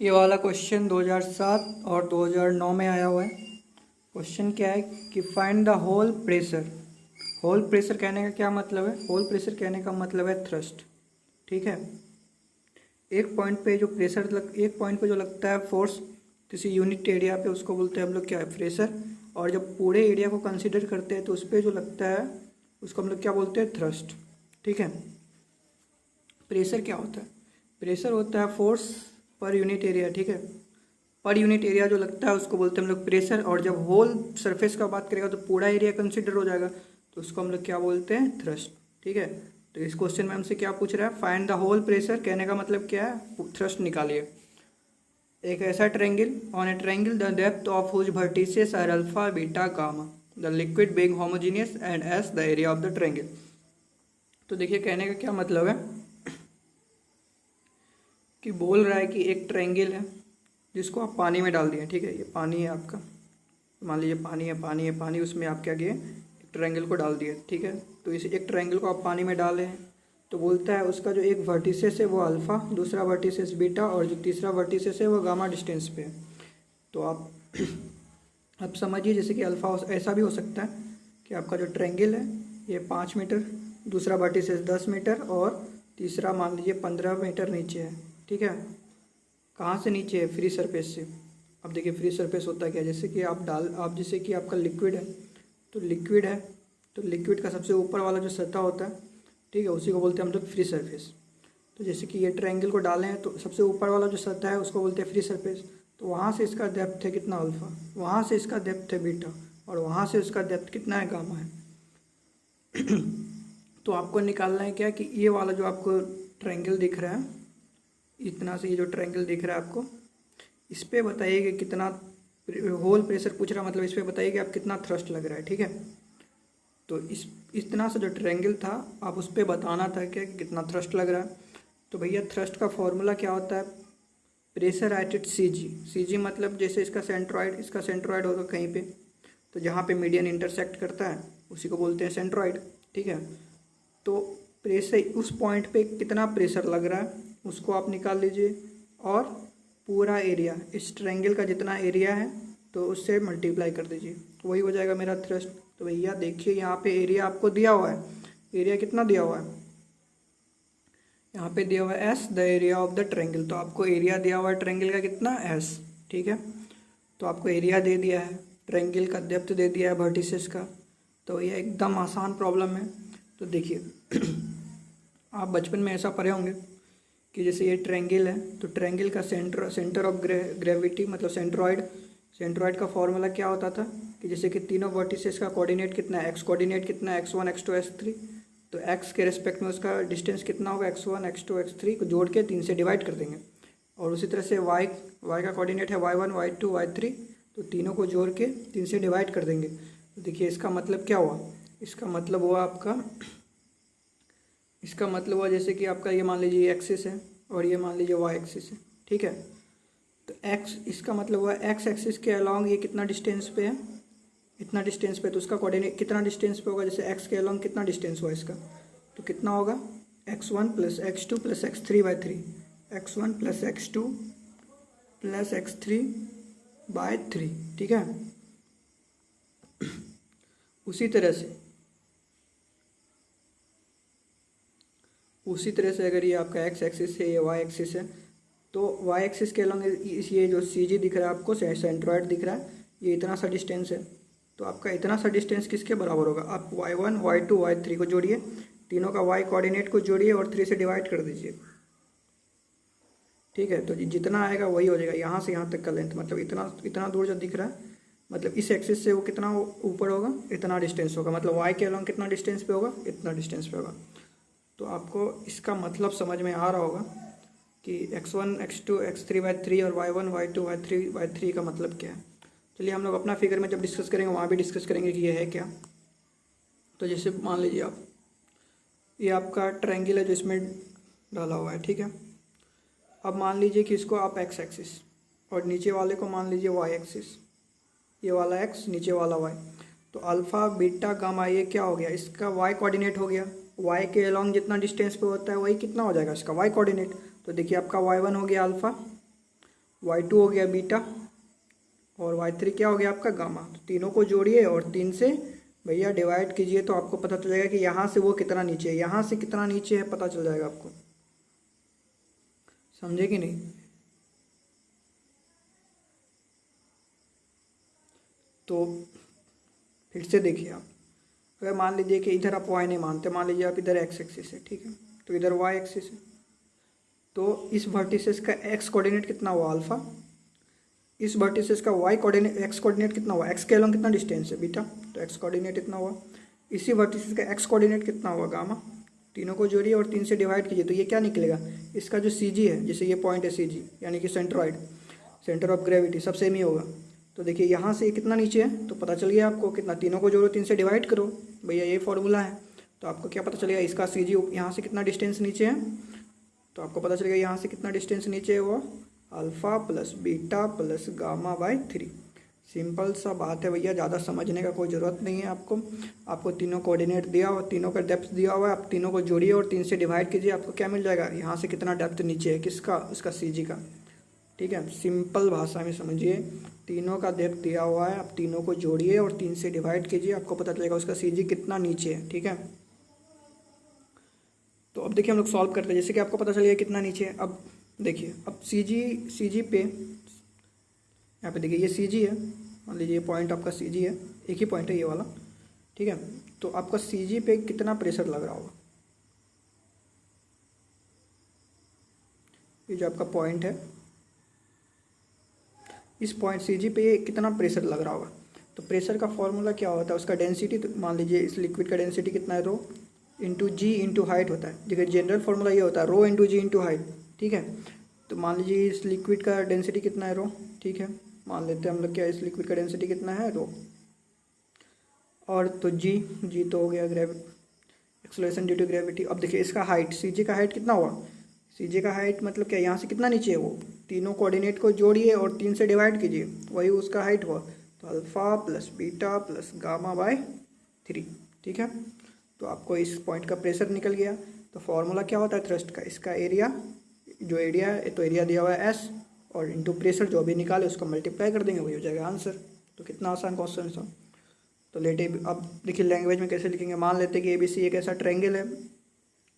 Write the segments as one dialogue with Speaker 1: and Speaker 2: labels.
Speaker 1: ये वाला क्वेश्चन 2007 और 2009 में आया हुआ है। क्वेश्चन क्या है कि find the whole pressure. Whole pressure कहने का क्या मतलब है? होल प्रेशर कहने का मतलब है थ्रस्ट। ठीक है, एक पॉइंट पे जो एक पॉइंट पे जो लगता है फोर्स किसी यूनिट एरिया पे, उसको बोलते हैं हम लोग क्या है? प्रेशर। और जब पूरे एरिया को कंसीडर करते हैं तो उस पर जो लगता है उसको हम लोग क्या बोलते हैं? थ्रस्ट। ठीक है, प्रेशर क्या होता है? प्रेशर होता है फोर्स पर यूनिट एरिया। ठीक है, पर यूनिट एरिया जो लगता है उसको बोलते हैं हम लोग प्रेशर। और जब होल सरफेस का बात करेगा तो पूरा एरिया कंसिडर हो जाएगा, तो उसको हम लोग क्या बोलते हैं? थ्रस्ट। ठीक है, तो इस क्वेश्चन में हमसे क्या पूछ रहा है? फाइंड द होल प्रेशर कहने का मतलब क्या है? थ्रस्ट निकालिए। एक ऐसा triangle, on a triangle the depth of whose vertices are alpha beta gamma, the liquid being homogeneous and S the area of the triangle. तो देखिए कहने का क्या मतलब है कि बोल रहा है कि एक ट्रायंगल है जिसको आप पानी में डाल दिए। ठीक है, ये पानी है आपका, मान लीजिए पानी है, पानी है, पानी, उसमें आप क्या किए? एक ट्रायंगल को डाल दिए। ठीक है, तो इस एक ट्रायंगल को आप पानी में डाले हैं तो बोलता है उसका जो एक वर्टिसेस है वो अल्फ़ा, दूसरा वर्टिसेस बीटा और जो तीसरा वर्टिसेस है वो गामा डिस्टेंस पे है। तो आप अब समझिए, जैसे कि अल्फ़ा ऐसा भी हो सकता है कि आपका जो ट्रायंगल है ये 5 मीटर, दूसरा वर्टिसेस 10 मीटर और तीसरा मान लीजिए 15 मीटर नीचे है। ठीक है, कहाँ से नीचे है? फ्री सरफेस से। अब देखिए फ्री सरफेस होता है क्या? जैसे कि आप जैसे कि आपका लिक्विड है, तो लिक्विड है तो लिक्विड का सबसे ऊपर वाला जो सतह होता है, ठीक है, उसी को बोलते हैं हम लोग फ्री सरफेस। तो जैसे कि ये ट्रायंगल को डाले हैं तो सबसे ऊपर वाला जो सतह है उसको बोलते हैं फ्री सरफेस। तो वहाँ से इसका डेप्थ है कितना? अल्फा। वहाँ से इसका डेप्थ है बीटा और वहाँ से इसका डेप्थ कितना है? गामा है। तो आपको निकालना है क्या कि ये वाला जो आपको ट्रायंगल दिख रहा है, इतना से ये जो ट्रायंगल दिख रहा है आपको, इस पर बताइए कि कितना होल प्रेशर पूछ रहा है, मतलब इस पर बताइए कि आप कितना थ्रस्ट लग रहा है। ठीक है, तो इतना सा जो ट्रायंगल था आप उस पर बताना था कि कितना थ्रस्ट लग रहा है। तो भैया थ्रस्ट का फॉर्मूला क्या होता है? प्रेशर एट सी जी। सी जी मतलब जैसे इसका सेंट्रॉइड होगा कहीं पे, तो जहाँ पे मीडियन इंटरसेक्ट करता है उसी को बोलते हैं सेंट्रॉइड। ठीक है, तो प्रेशर उस पॉइंट पे कितना प्रेशर लग रहा है उसको आप निकाल लीजिए, और पूरा एरिया, इस ट्रायंगल का जितना एरिया है तो उससे मल्टीप्लाई कर दीजिए, वही हो जाएगा मेरा थ्रस्ट। तो भैया देखिए यहाँ पे एरिया आपको दिया हुआ है, एरिया कितना दिया हुआ है? यहाँ पे दिया हुआ है S, the area of the triangle. तो आपको एरिया दिया हुआ है ट्रायंगल का कितना? एस। ठीक है, तो आपको एरिया दे दिया है, ट्रायंगल का डेप्थ दे दिया है वर्टिसेस का। तो ये एकदम आसान प्रॉब्लम है। तो देखिए आप बचपन में ऐसा पढ़े होंगे कि जैसे ये ट्रायंगल है तो ट्रायंगल का सेंटर ऑफ ग्रेविटी मतलब सेंट्रॉइड का फॉर्मूला क्या होता था कि जैसे कि तीनों वर्टिसेस का कोऑर्डिनेट कितना है? एक्स कोऑर्डिनेट कितना है? x1 x2 x3। तो x के रेस्पेक्ट में उसका डिस्टेंस कितना होगा? x1 x2 x3 को जोड़ के 3 से डिवाइड कर देंगे। और उसी तरह से y का कोऑर्डिनेट है y1 y2 y3, तो तीनों को जोड़ के 3 से डिवाइड कर देंगे। तो देखिए इसका मतलब क्या हुआ? इसका मतलब हुआ जैसे कि आपका ये मान लीजिए एक्सिस है और ये मान लीजिए वाई एक्सिस है। ठीक है, तो एक्स, इसका मतलब हुआ एक्स एक्सिस के अलॉन्ग ये कितना डिस्टेंस पे है? इतना डिस्टेंस पे, तो उसका कोऑर्डिनेट कितना डिस्टेंस पे होगा? जैसे एक्स के अलॉन्ग कितना डिस्टेंस हुआ इसका, तो कितना होगा? x1 plus x2 plus x3 by 3, x1 plus x2 plus x3 by 3। ठीक है, उसी तरह से अगर ये आपका x एक्सिस है, ये y एक्सिस है, तो y एक्सिस के अलॉन्ग ये जो सी जी दिख रहा है आपको, सेंट्रॉइड दिख रहा है, ये इतना सा डिस्टेंस है। तो आपका इतना सा डिस्टेंस किसके बराबर होगा? आप y1 y2 y3 को जोड़िए, तीनों का y कोऑर्डिनेट को जोड़िए और 3 से डिवाइड कर दीजिए। ठीक है, तो जितना आएगा वही हो जाएगा। यहाँ से यहाँ तक का लेंथ मतलब इतना दूर जो दिख रहा है, मतलब इस एक्सिस से वो कितना ऊपर होगा? इतना डिस्टेंस होगा। मतलब y के अलॉन्ग कितना डिस्टेंस पे होगा? इतना डिस्टेंस पे होगा। तो आपको इसका मतलब समझ में आ रहा होगा कि x1 x2 x3 बाई 3 और y1 y2 y3 बाई 3 का मतलब क्या है। चलिए हम लोग अपना फिगर में जब डिस्कस करेंगे वहाँ भी डिस्कस करेंगे कि ये है क्या। तो जैसे मान लीजिए आप, ये आपका ट्रायंगल है जो इसमें डाला हुआ है। ठीक है, अब मान लीजिए कि इसको आप x एक्सिस और नीचे वाले को मान लीजिए y एक्सिस, ये वाला x नीचे वाला y, तो अल्फ़ा बीटा गामा ये क्या हो गया? इसका y कोऑर्डिनेट हो गया। y के अलॉन्ग जितना डिस्टेंस पे होता है वही कितना हो जाएगा? इसका y कोऑर्डिनेट। तो देखिए आपका y1 हो गया अल्फ़ा y2 हो गया बीटा और y3 क्या हो गया आपका गामा। तो तीनों को जोड़िए और 3 से भैया डिवाइड कीजिए तो आपको पता चल जाएगा कि यहाँ से वो कितना नीचे है, यहाँ से कितना नीचे है पता चल जाएगा आपको। समझे कि नहीं? तो फिर से देखिए आप, अगर मान लीजिए कि इधर आप y नहीं मानते, मान लीजिए आप इधर x एक्सिस है, ठीक है, तो इधर y एक्सिस है, तो इस वर्टिसेस का x कोऑर्डिनेट कितना हुआ अल्फा, इस वर्टिसेस का y कोऑर्डिनेट x कोऑर्डिनेट कितना हुआ, x के अलॉन्ग कितना डिस्टेंस है बीटा, तो x कोऑर्डिनेट इतना हुआ। इसी वर्टिसेस का x कोऑर्डिनेट कितना हुआ गामा। तीनों को जोड़िए और 3 से डिवाइड कीजिए तो ये क्या निकलेगा, इसका जो सी जी है, जैसे ये पॉइंट है सी जी यानी कि सेंट्रॉइड, सेंटर ऑफ ग्रेविटी सब सेम ही होगा। तो देखिए यहाँ से कितना नीचे है तो पता चल गया आपको कितना, तीनों को जोड़ो 3 से डिवाइड करो, भैया ये फॉर्मूला है। तो आपको क्या पता चलेगा, इसका सी जी यहाँ से कितना डिस्टेंस नीचे है, तो आपको पता चलेगा यहाँ से कितना डिस्टेंस नीचे है, वो alpha plus beta plus gamma by 3। Simple सा बात है भैया, ज़्यादा समझने का कोई ज़रूरत नहीं है आपको। आपको तीनों कोऑर्डिनेट दिया हुआ, तीनों का डेप्थ दिया हुआ है, आप तीनों को जोड़िए और 3 से डिवाइड कीजिए, आपको क्या मिल जाएगा, यहाँ से कितना डेप्थ नीचे है किसका, उसका सी जी का। ठीक है, सिंपल भाषा में समझिए, तीनों का डेप्थ दिया हुआ है, आप तीनों को जोड़िए और 3 से डिवाइड कीजिए, आपको पता चलेगा उसका सी जी कितना नीचे है। ठीक है, तो अब देखिए हम लोग सॉल्व करते हैं, जैसे कि आपको पता चल गया कितना नीचे है। अब देखिए, अब सी जी पे यहाँ पे देखिए ये सी जी है, मान लीजिए ये पॉइंट आपका सी जी है, एक ही पॉइंट है ये वाला। ठीक है, तो आपका सी जी पे कितना प्रेशर लग रहा होगा, ये जो आपका पॉइंट है, इस पॉइंट सी जी पे कितना प्रेशर लग रहा होगा। तो प्रेशर का फॉर्मूला क्या होता है, उसका डेंसिटी, तो मान लीजिए इस लिक्विड का डेंसिटी कितना है, रो इंटू जी इंटू हाइट होता है। देखिए जनरल फॉर्मूला ये होता है रो इंटू जी इंटू हाइट। ठीक है, तो मान लीजिए इस लिक्विड का डेंसिटी कितना है, रो। ठीक है, मान लेते हैं हम लोग क्या, इस लिक्विड का डेंसिटी कितना है, रो, और तो जी तो हो गया एक्सेलरेशन ड्यू टू ग्रेविटी। अब देखिए इसका हाइट, सी जी का हाइट कितना हुआ, सी जी का हाइट मतलब क्या, यहाँ से कितना नीचे है, वो तीनों कोऑर्डिनेट को जोड़िए और 3 से डिवाइड कीजिए, वही उसका हाइट हुआ। तो alpha plus beta plus gamma by 3। ठीक है, तो आपको इस पॉइंट का प्रेशर निकल गया। तो फॉर्मूला क्या होता है थ्रस्ट का, इसका एरिया, जो एरिया है, तो एरिया दिया हुआ है एस, और इंटू प्रेशर जो भी निकाले उसको मल्टीप्लाई कर देंगे, वही हो जाएगा आंसर। तो कितना आसान क्वेश्चन है। तो लेट अब देखिए लैंग्वेज में कैसे लिखेंगे, मान लेते हैं कि ABC एक ऐसा ट्रायंगल है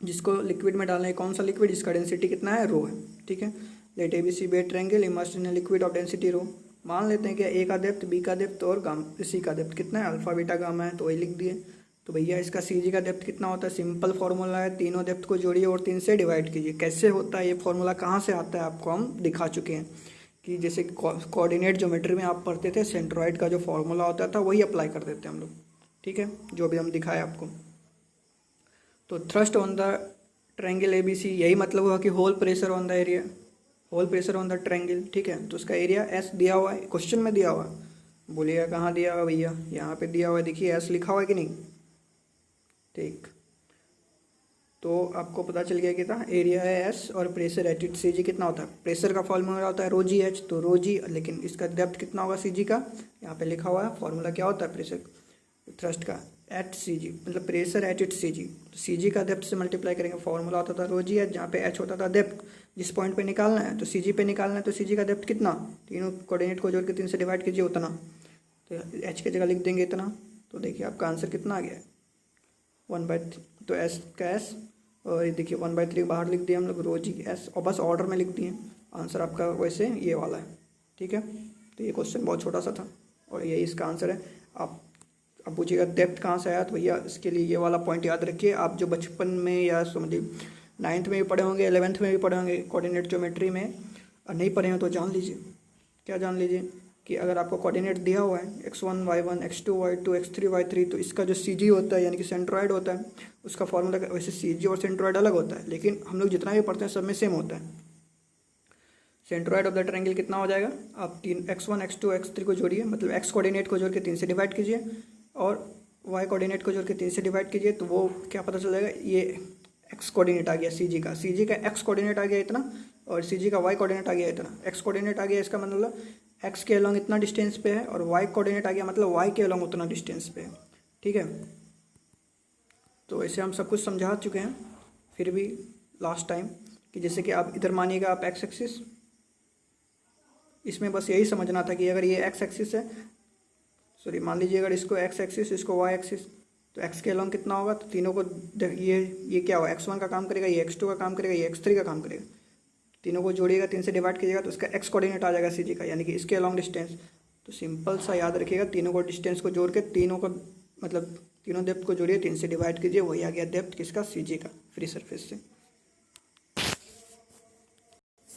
Speaker 1: जिसको लिक्विड में डालना है, कौन सा लिक्विड, जिसका डेंसिटी कितना है, रो है। ठीक है, let ABC B A triangle immersed in liquid of density rho. मान लेते हैं कि ए का डेप्थ, बी का डेप्थ और सी का डेप्थ कितना है, अल्फा बीटा गामा है, तो वही लिख दिए। तो भैया इसका सी जी का डेप्थ कितना होता है, सिंपल फॉर्मूला है, तीनों डेप्थ को जोड़िए और 3 से डिवाइड कीजिए। कैसे होता है ये फॉर्मूला, कहाँ से आता है, आपको हम दिखा चुके हैं कि जैसे कोऑर्डिनेट ज्योमेट्री में आप पढ़ते थे, सेंट्रॉइड का जो फॉर्मूला होता था वही अप्लाई कर देते हैं हम लोग। ठीक है, जो भी हम दिखाए आपको। तो thrust on the triangle ABC, यही मतलब हुआ कि whole pressure on the area, whole pressure on the triangle. ठीक है, तो उसका एरिया एस दिया हुआ है, क्वेश्चन में दिया हुआ है, बोलिएगा कहाँ दिया हुआ है भैया, यहाँ पे दिया हुआ है, देखिए एस लिखा हुआ है कि नहीं। ठीक, तो आपको पता चल गया कितना एरिया है एस और प्रेशर एट सी जी कितना होता है, प्रेशर का फॉर्मूला होता है रो जी एच, तो रो जी, लेकिन इसका डेप्थ कितना होगा सी जी का, यहाँ पे लिखा हुआ है, फॉर्मूला क्या होता है प्रेशर थ्रस्ट का, एट सी जी, मतलब प्रेशर एट इट सी जी, तो सी जी का डेप्थ से मल्टीप्लाई करेंगे, फॉर्मूला होता था रो जी एच, जहाँ पे एच होता था डेप्थ, जिस पॉइंट पे निकालना है, तो सी जी पे निकालना है, तो सी जी का डेप्थ कितना, तीनों कोऑर्डिनेट को जोड़ के 3 से डिवाइड कीजिए उतना, तो एच की जगह लिख देंगे इतना। तो देखिए आपका आंसर कितना आ गया है 1/3, तो एस का एस, और ये देखिए 1/3 बाहर लिख दिए हम लोग, रो जी एस, और बस ऑर्डर में लिख दिए। आंसर आपका वैसे ये वाला है। ठीक है, तो ये क्वेश्चन बहुत छोटा सा था और यही इसका आंसर है। आप अब पूछिएगा डेप्थ कहाँ से आया, तो भैया इसके लिए ये वाला पॉइंट याद रखिए, आप जो बचपन में या समझिए 9th में भी पढ़े होंगे, 11th में भी पढ़े होंगे कोऑर्डिनेट ज्योमेट्री में, और नहीं पढ़े हो तो जान लीजिए, क्या जान लीजिए कि अगर आपको कोऑर्डिनेट दिया हुआ है x1 y1 x2 y2 x3 y3, तो इसका जो सी जी होता है यानी कि सेंट्रॉइड होता है, उसका फॉर्मूला, वैसे सी जी और सेंट्रॉइड अलग होता है, लेकिन हम लोग जितना भी पढ़ते हैं सब में सेम होता है। सेंट्रॉइड ऑफ द ट्रायंगल कितना हो जाएगा, आप 3 x1 x2 x3 को जोड़िए, मतलब x कोऑर्डिनेट को जोड़ के 3 से डिवाइड कीजिए और y कोऑर्डिनेट को जोड़ के 3 से डिवाइड कीजिए, तो वो क्या पता चल जाएगा, ये x कोऑर्डिनेट आ गया सी जी का x कोऑर्डिनेट आ गया इतना, और सी जी का y कोऑर्डिनेट आ गया इतना। x कोऑर्डिनेट आ गया, इसका मतलब x के अलॉन्ग इतना डिस्टेंस पे है, और y कोऑर्डिनेट आ गया मतलब y के अलॉन्ग उतना डिस्टेंस पे है। ठीक है, तो ऐसे हम सब कुछ समझा चुके हैं, फिर भी लास्ट टाइम कि जैसे कि आप इधर मानिएगा, आप x एक्सिस, इसमें बस यही समझना था कि अगर ये एक्स एक्सिस है, सॉरी मान लीजिए अगर इसको एक्स एक्सिस, इसको वाई एक्सिस, तो एक्स के अलॉन्ग कितना होगा, तो तीनों को ये क्या होगा, एक्स वन का काम करेगा, ये एक्स टू का काम करेगा, ये एक्स थ्री का काम करेगा। तीनों को जोड़िएगा, 3 से डिवाइड कीजिएगा तो इसका एक्स कोऑर्डिनेट आ जाएगा सी जी का, यानी कि इसके अलॉन्ग डिस्टेंस। तो सिंपल सा याद रखिएगा, तीनों को डिस्टेंस को जोड़ के तीनों को मतलब तीनों डेप्थ को जोड़िए, 3 से डिवाइड कीजिए, वही आ गया डेप्थ किसका, सी जी का, फ्री सरफेस से।